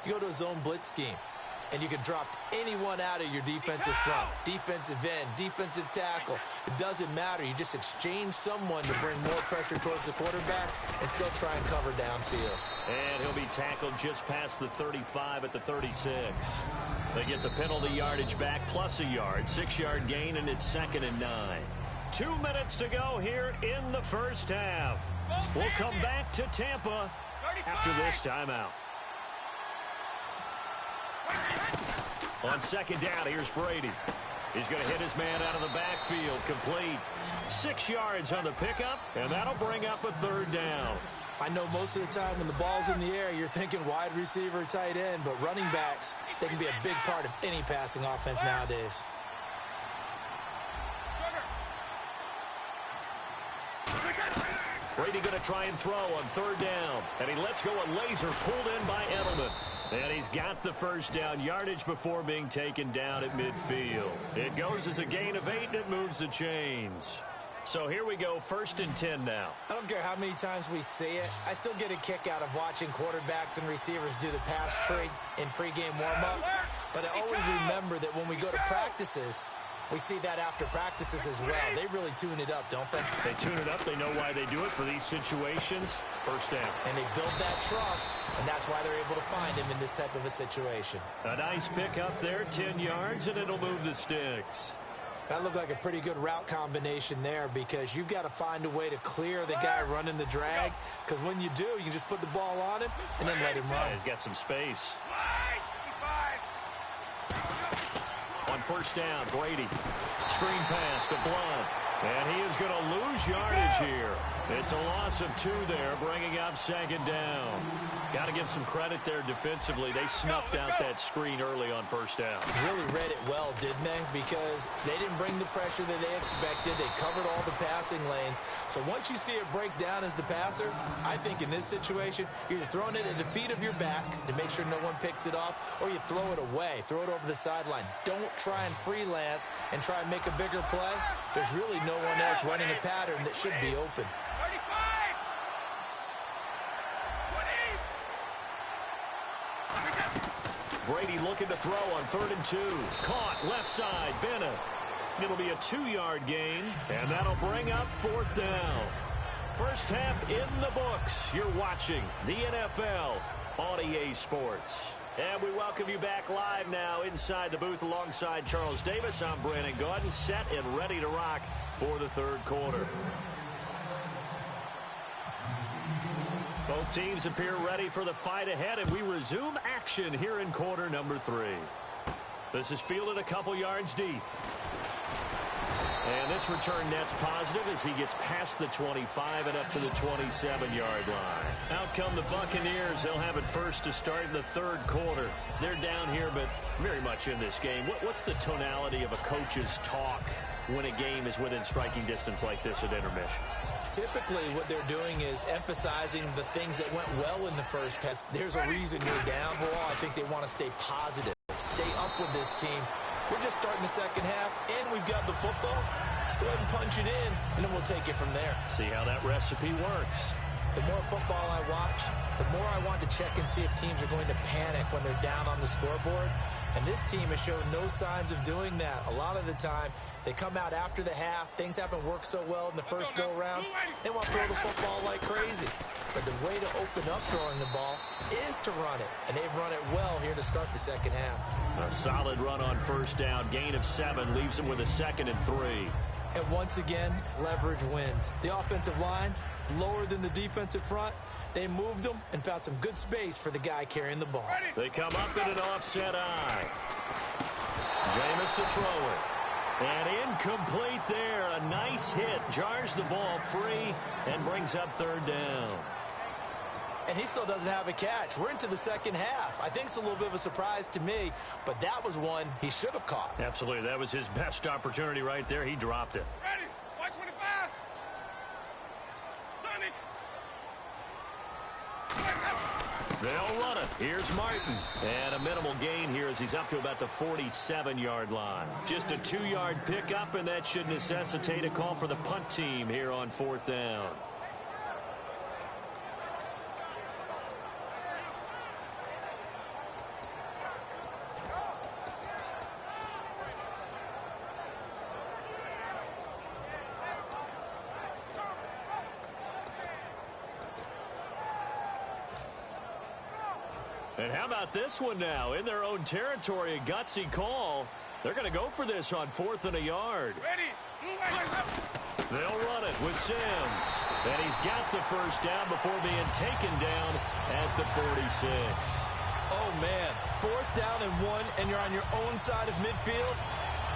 You go to a zone blitz scheme, and you can drop anyone out of your defensive front, defensive end, defensive tackle. It doesn't matter. You just exchange someone to bring more pressure towards the quarterback and still try and cover downfield. And he'll be tackled just past the 35 at the 36. They get the penalty yardage back plus a yard, 6-yard gain, and it's 2nd and 9. 2 minutes to go here in the first half. We'll come back to Tampa after this timeout. On 2nd down, here's Brady. He's going to hit his man out of the backfield, complete. 6 yards on the pickup, and that'll bring up a 3rd down. I know most of the time when the ball's in the air, you're thinking wide receiver, tight end, but running backs, they can be a big part of any passing offense nowadays. Brady going to try and throw on 3rd down, and he lets go a laser pulled in by Edelman. And he's got the 1st down yardage before being taken down at midfield. It goes as a gain of 8, and it moves the chains. So here we go, 1st and 10 now. I don't care how many times we see it. I still get a kick out of watching quarterbacks and receivers do the pass tree in pregame warm-up. But I always remember that when we go to practices, we see that after practices as well. They really tune it up, don't they? They tune it up. They know why they do it for these situations. 1st down. And they build that trust, and that's why they're able to find him in this type of a situation. A nice pick up there, 10 yards, and it'll move the sticks. That looked like a pretty good route combination there because you've got to find a way to clear the guy running the drag, because when you do, you can just put the ball on him and then let him run. Yeah, he's got some space. On 1st down, Brady. Screen pass to Blunt. And he is going to lose yardage here. It's a loss of 2 there, bringing up 2nd down. Got to give some credit there defensively. They snuffed out that screen early on 1st down. Really read it well, didn't they? Because they didn't bring the pressure that they expected. They covered all the passing lanes. So once you see it break down as the passer, I think in this situation, you're either throwing it at the feet of your back to make sure no one picks it up, or you throw it away, throw it over the sideline. Don't try and freelance and try and make a bigger play. There's really no one else running a pattern that should be open. Brady looking to throw on 3rd and 2. Caught left side, Bennett. It'll be a 2-yard gain, and that'll bring up 4th down. First half in the books. You're watching the NFL on EA Sports. And we welcome you back live now inside the booth alongside Charles Davis. I'm Brandon Gaudin, set and ready to rock for the 3rd quarter. Both teams appear ready for the fight ahead, and we resume action here in quarter number 3. This is fielded a couple yards deep. And this return net's positive as he gets past the 25 and up to the 27-yard line. Out come the Buccaneers. They'll have it first to start in the 3rd quarter. They're down here, but very much in this game. What's the tonality of a coach's talk when a game is within striking distance like this at intermission? Typically, what they're doing is emphasizing the things that went well in the first test. There's a reason you're down. Overall, I think they want to stay positive, stay up with this team. We're just starting the 2nd half, and we've got the football. Let's go ahead and punch it in, and then we'll take it from there. See how that recipe works. The more football I watch, the more I want to check and see if teams are going to panic when they're down on the scoreboard. And this team has shown no signs of doing that. A lot of the time, they come out after the half. Things haven't worked so well in the first go-around. They want to throw the football like crazy. But the way to open up throwing the ball is to run it. And they've run it well here to start the 2nd half. A solid run on 1st down. Gain of 7 leaves them with a 2nd and 3. And once again, leverage wins. The offensive line, lower than the defensive front. They moved them and found some good space for the guy carrying the ball. They come up in an offset eye. Jameis to throw it. And incomplete there. A nice hit. Jars the ball free and brings up 3rd down. And he still doesn't have a catch. We're into the 2nd half. I think it's a little bit of a surprise to me, but that was one he should have caught. Absolutely. That was his best opportunity right there. He dropped it. Ready. White 25. Sonic. They'll run it. Here's Martin. And a minimal gain here as he's up to about the 47-yard line. Just a 2-yard pickup, and that should necessitate a call for the punt team here on 4th down. And how about this one now? In their own territory, a gutsy call. They're going to go for this on 4th and a yard. Ready. They'll run it with Sims. And he's got the first down before being taken down at the 46. Oh, man. 4th down and 1, and you're on your own side of midfield.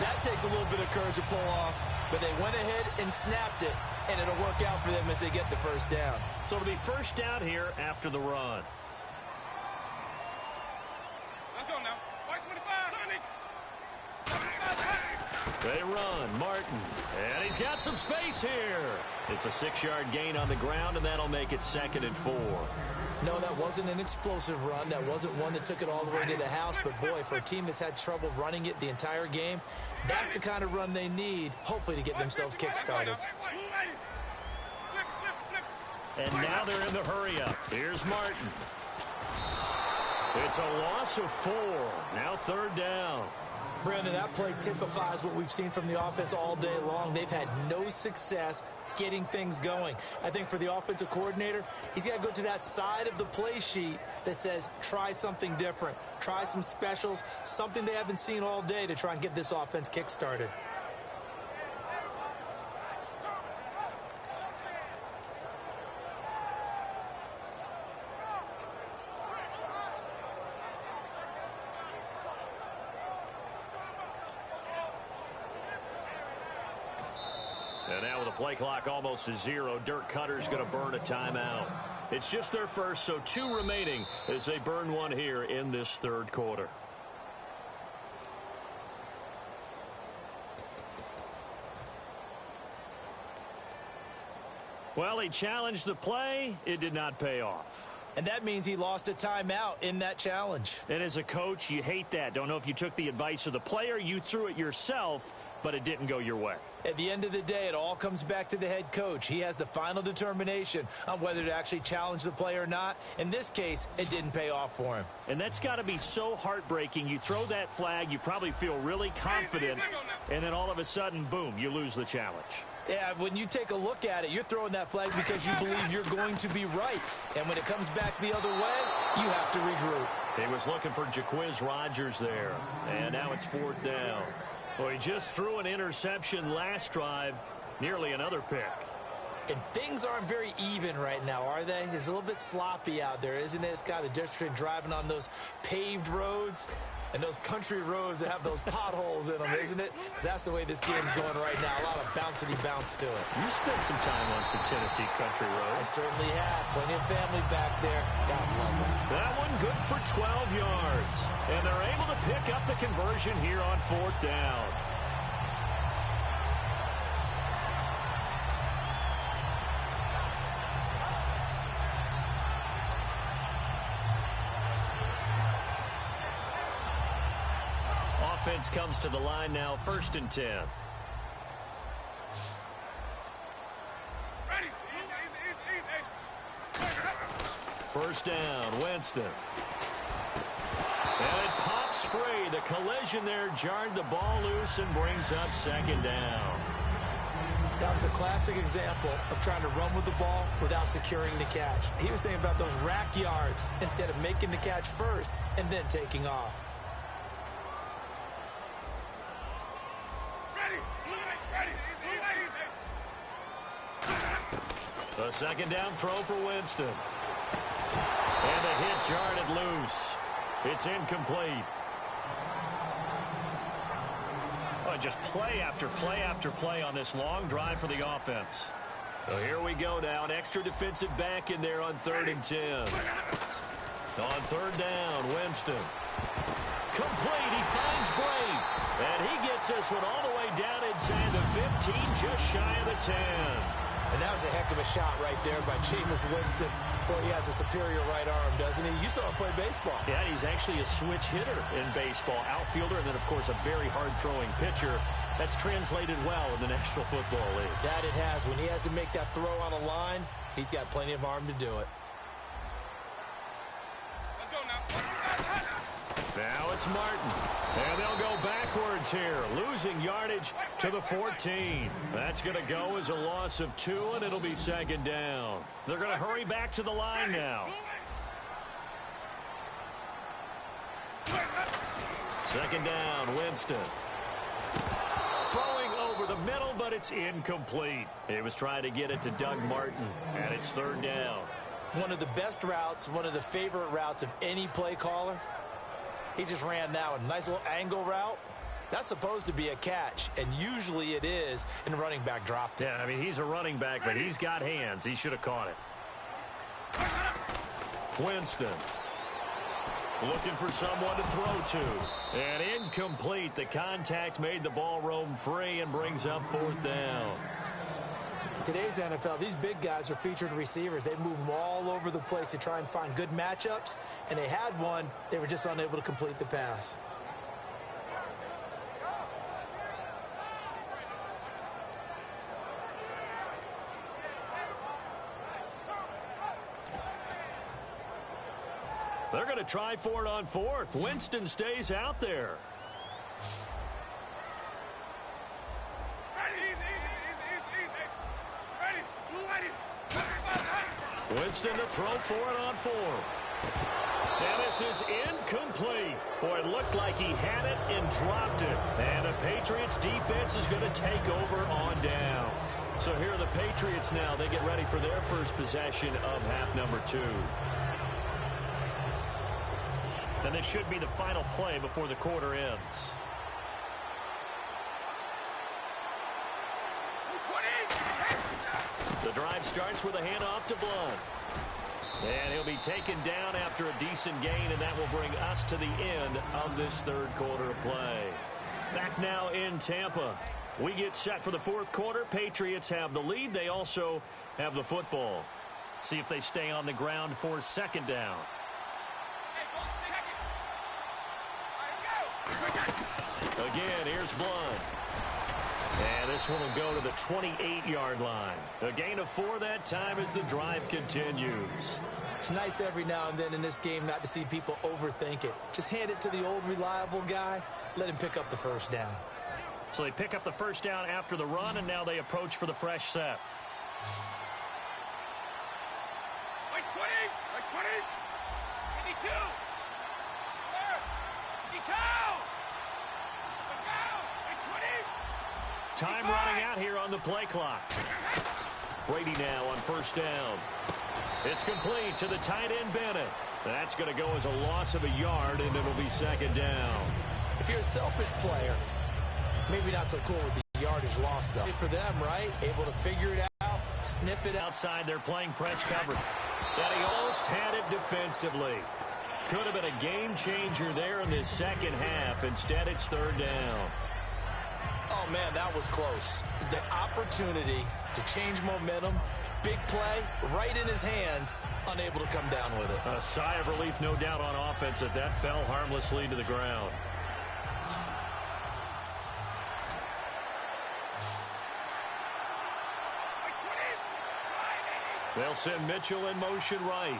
That takes a little bit of courage to pull off. But they went ahead and snapped it, and it'll work out for them as they get the first down. So it'll be first down here after the run. Let's go now. White 25. They run, Martin, and he's got some space here. It's a 6-yard gain on the ground, and that'll make it 2nd and 4. No, that wasn't an explosive run. That wasn't one that took it all the way to the house. But, boy, for a team that's had trouble running it the entire game, that's the kind of run they need, hopefully, to get themselves kick-started. And now they're in the hurry-up. Here's Martin. It's a loss of 4. Now 3rd down. Brandon, that play typifies what we've seen from the offense all day long. They've had no success getting things going. I think for the offensive coordinator, he's got to go to that side of the play sheet that says try something different, try some specials, something they haven't seen all day to try and get this offense kick-started. And now with the play clock almost to 0, Dirk Cutter's going to burn a timeout. It's just their first, so 2 remaining as they burn one here in this 3rd quarter. Well, he challenged the play. It did not pay off. And that means he lost a timeout in that challenge. And as a coach, you hate that. Don't know if you took the advice of the player, you threw it yourself, but it didn't go your way. At the end of the day, it all comes back to the head coach. He has the final determination on whether to actually challenge the play or not. In this case, it didn't pay off for him. And that's got to be so heartbreaking. You throw that flag, you probably feel really confident, and then all of a sudden, boom, you lose the challenge. Yeah, when you take a look at it, you're throwing that flag because you believe you're going to be right. And when it comes back the other way, you have to regroup. He was looking for Jaquiz Rogers there, and now it's 4th down. Well, he just threw an interception last drive, nearly another pick. And things aren't very even right now, are they? It's a little bit sloppy out there, isn't it? It's kind of the difference between driving on those paved roads and those country roads that have those potholes in them, isn't it? Because that's the way this game's going right now. A lot of bouncy bounce to it. You spent some time on some Tennessee country roads. I certainly have. Plenty of family back there. God love them. That one good for 12 yards. And they're able to pick up the conversion here on 4th down. Offense comes to the line now, 1st and 10. Ready. First down, Winston. And it pops free. The collision there jarred the ball loose and brings up 2nd down. That was a classic example of trying to run with the ball without securing the catch. He was thinking about those rack yards instead of making the catch first and then taking off. The 2nd down throw for Winston. And the hit jarred it loose. It's incomplete. Oh, just play after play after play on this long drive for the offense. So here we go now. An extra defensive back in there on 3rd and 10. On 3rd down, Winston. Complete. He finds Bray. And he gets this one all the way down inside the 15, just shy of the 10. And that was a heck of a shot right there by Jameis Winston. Boy, he has a superior right arm, doesn't he? You saw him play baseball. Yeah, he's actually a switch hitter in baseball. Outfielder, and then, of course, a very hard-throwing pitcher. That's translated well in the National Football League. That it has. When he has to make that throw on a line, he's got plenty of arm to do it. Let's go now. Now it's Martin. And they'll go backwards here, losing yardage to the 14. That's going to go as a loss of 2, and it'll be 2nd down. They're going to hurry back to the line now. Second down, Winston. Throwing over the middle, but it's incomplete. He was trying to get it to Doug Martin, and it's third down. One of the best routes, one of the favorite routes of any play caller. He just ran that one. Nice little angle route. That's supposed to be a catch, and usually it is, and the running back dropped it. Yeah, I mean, he's a running back, but he's got hands. He should have caught it. Winston looking for someone to throw to. And incomplete. The contact made the ball roam free and brings up fourth down. In today's NFL, these big guys are featured receivers. They move them all over the place to try and find good matchups, and they had one. They were just unable to complete the pass. They're going to try for it on fourth. Winston stays out there. Winston to throw for it on fourth. And this is incomplete. Boy, it looked like he had it and dropped it. And the Patriots defense is going to take over on down. So here are the Patriots now. They get ready for their first possession of half number 2. And this should be the final play before the quarter ends. The drive starts with a handoff to Blunt. And he'll be taken down after a decent gain, and that will bring us to the end of this third quarter of play. Back now in Tampa. We get set for the fourth quarter. Patriots have the lead. They also have the football. See if they stay on the ground for second down. Again, here's Blunt. And this one will go to the 28-yard line. A gain of 4 that time as the drive continues. It's nice every now and then in this game not to see people overthink it. Just hand it to the old reliable guy. Let him pick up the first down. So they pick up the first down after the run, and now they approach for the fresh set. Like 20, like 20, 52, 52. Time running out here on the play clock. Brady now on first down. It's complete to the tight end, Bennett. That's going to go as a loss of a yard, and it'll be second down. If you're a selfish player, maybe not so cool with the yardage loss, though. For them, right? Able to figure it out, sniff it outside. They're playing press coverage. And he almost had it defensively. Could have been a game changer there in this second half. Instead, it's third down. Oh, man, that was close. The opportunity to change momentum, big play, right in his hands, unable to come down with it. A sigh of relief, no doubt, on offense that fell harmlessly to the ground. They'll send Mitchell in motion right.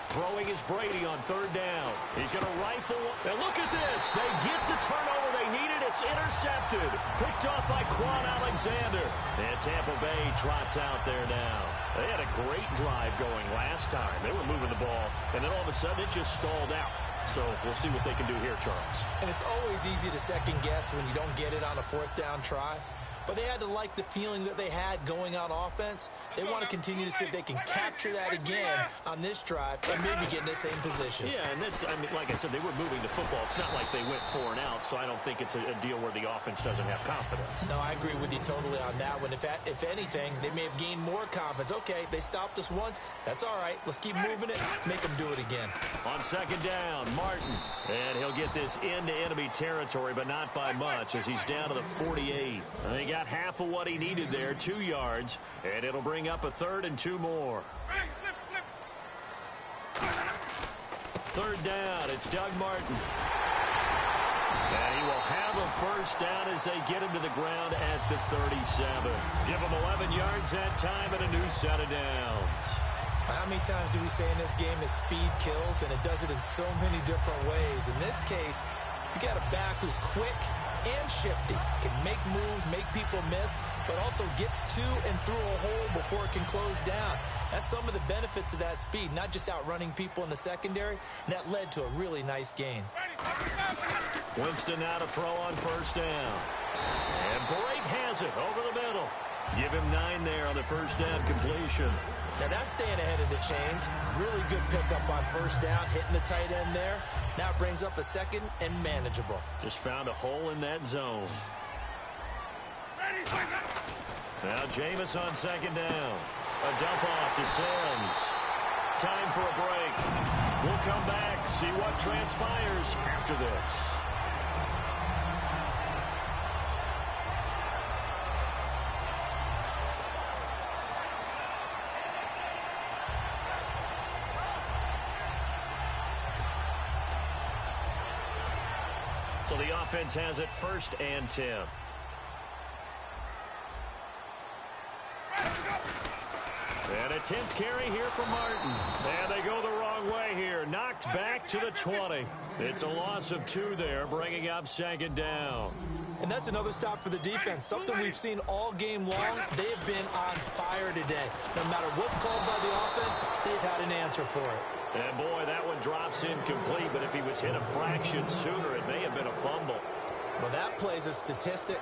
Throwing is Brady on third down. He's going to rifle. And look at this. They get the turnover they needed. It's intercepted. Picked off by Quan Alexander. And Tampa Bay trots out there now. They had a great drive going last time. They were moving the ball. And then all of a sudden it just stalled out. So we'll see what they can do here, Charles. And it's always easy to second guess when you don't get it on a fourth down try. But they had to like the feeling that they had going on offense. They want to continue to see if they can capture that again on this drive and maybe get in the same position. Yeah, and that's, I mean, like I said, they were moving the football. It's not like they went 4 and out, so I don't think it's a deal where the offense doesn't have confidence. No, I agree with you totally on that one. If anything, they may have gained more confidence. Okay, they stopped us once. That's all right. Let's keep moving it. Make them do it again. On second down, Martin. And he'll get this into enemy territory, but not by much as he's down to the 48. And they got half of what he needed there, 2 yards, and it'll bring up a 3rd and 2 more. Third down, it's Doug Martin. And he will have a first down as they get him to the ground at the 37. Give him 11 yards that time and a new set of downs. How many times do we say in this game that speed kills, and it does it in so many different ways? In this case, you got a back who's quick and shifty, can make moves, make people miss, but also gets to and through a hole before it can close down. That's some of the benefits of that speed, not just outrunning people in the secondary, and that led to a really nice gain. Winston now to throw on first down. And Brate has it over the middle. Give him 9 there on the first down completion. Now that's staying ahead of the chains. Really good pickup on first down, hitting the tight end there. Now it brings up a second and manageable. Just found a hole in that zone. Now Jameis on second down. A dump off to Sims. Time for a break. We'll come back, see what transpires after this. So the offense has it 1st and 10. And a 10th carry here for Martin. And they go the wrong way here. Knocked back to the 20. It's a loss of 2 there, bringing up 2nd down. And that's another stop for the defense. Something we've seen all game long. They have been on fire today. No matter what's called by the offense, they've had an answer for it. And boy, that one drops incomplete, but if he was hit a fraction sooner, it may have been a fumble. Well, that plays a statistic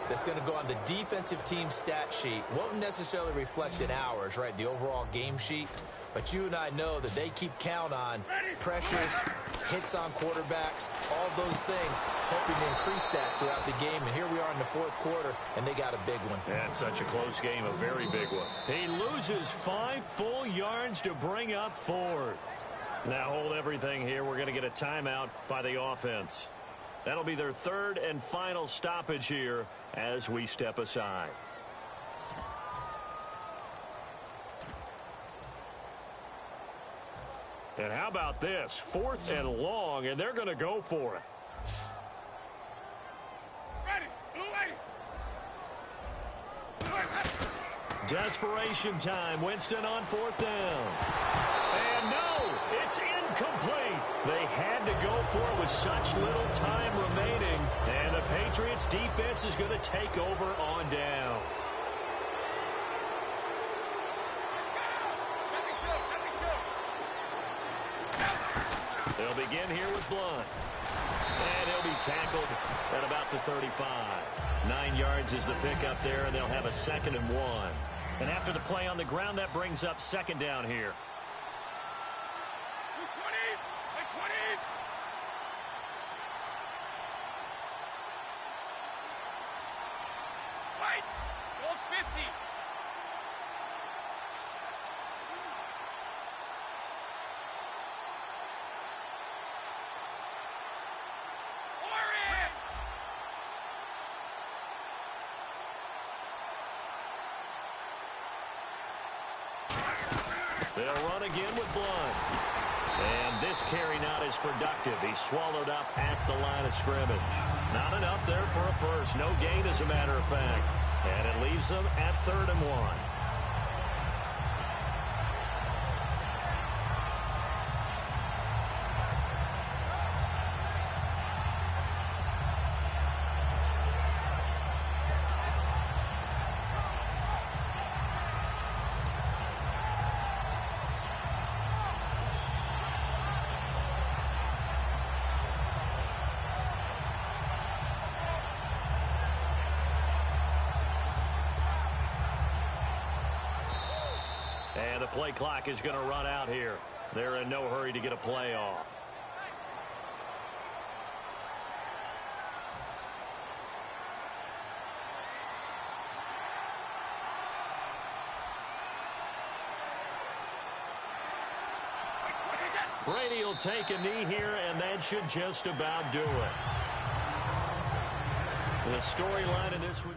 that's going to go on the defensive team stat sheet. Won't necessarily reflect in ours, right, the overall game sheet. But you and I know that they keep count on pressures, hits on quarterbacks, all those things, hoping to increase that throughout the game. And here we are in the 4th quarter, and they got a big one. That's such a close game, a very big one. He loses 5 full yards to bring up 4th. Now hold everything here. We're going to get a timeout by the offense. That'll be their 3rd and final stoppage here as we step aside. And how about this? 4th and long, and they're going to go for it. Desperation time. Winston on 4th down. And no, it's incomplete. They had to go for it with such little time remaining. And the Patriots defense is going to take over on down. They'll begin here with Blunt. And he'll be tackled at about the 35. 9 yards is the pickup there, and they'll have a 2nd and 1. And after the play on the ground, that brings up 2nd down here. Right, goal 50. They'll run again with Blunt. And this carry not as productive. He's swallowed up at the line of scrimmage. Not enough there for a first. No gain, as a matter of fact. And it leaves them at 3rd and 1. And the play clock is going to run out here. They're in no hurry to get a play off. Brady will take a knee here, and that should just about do it. The storyline in this one,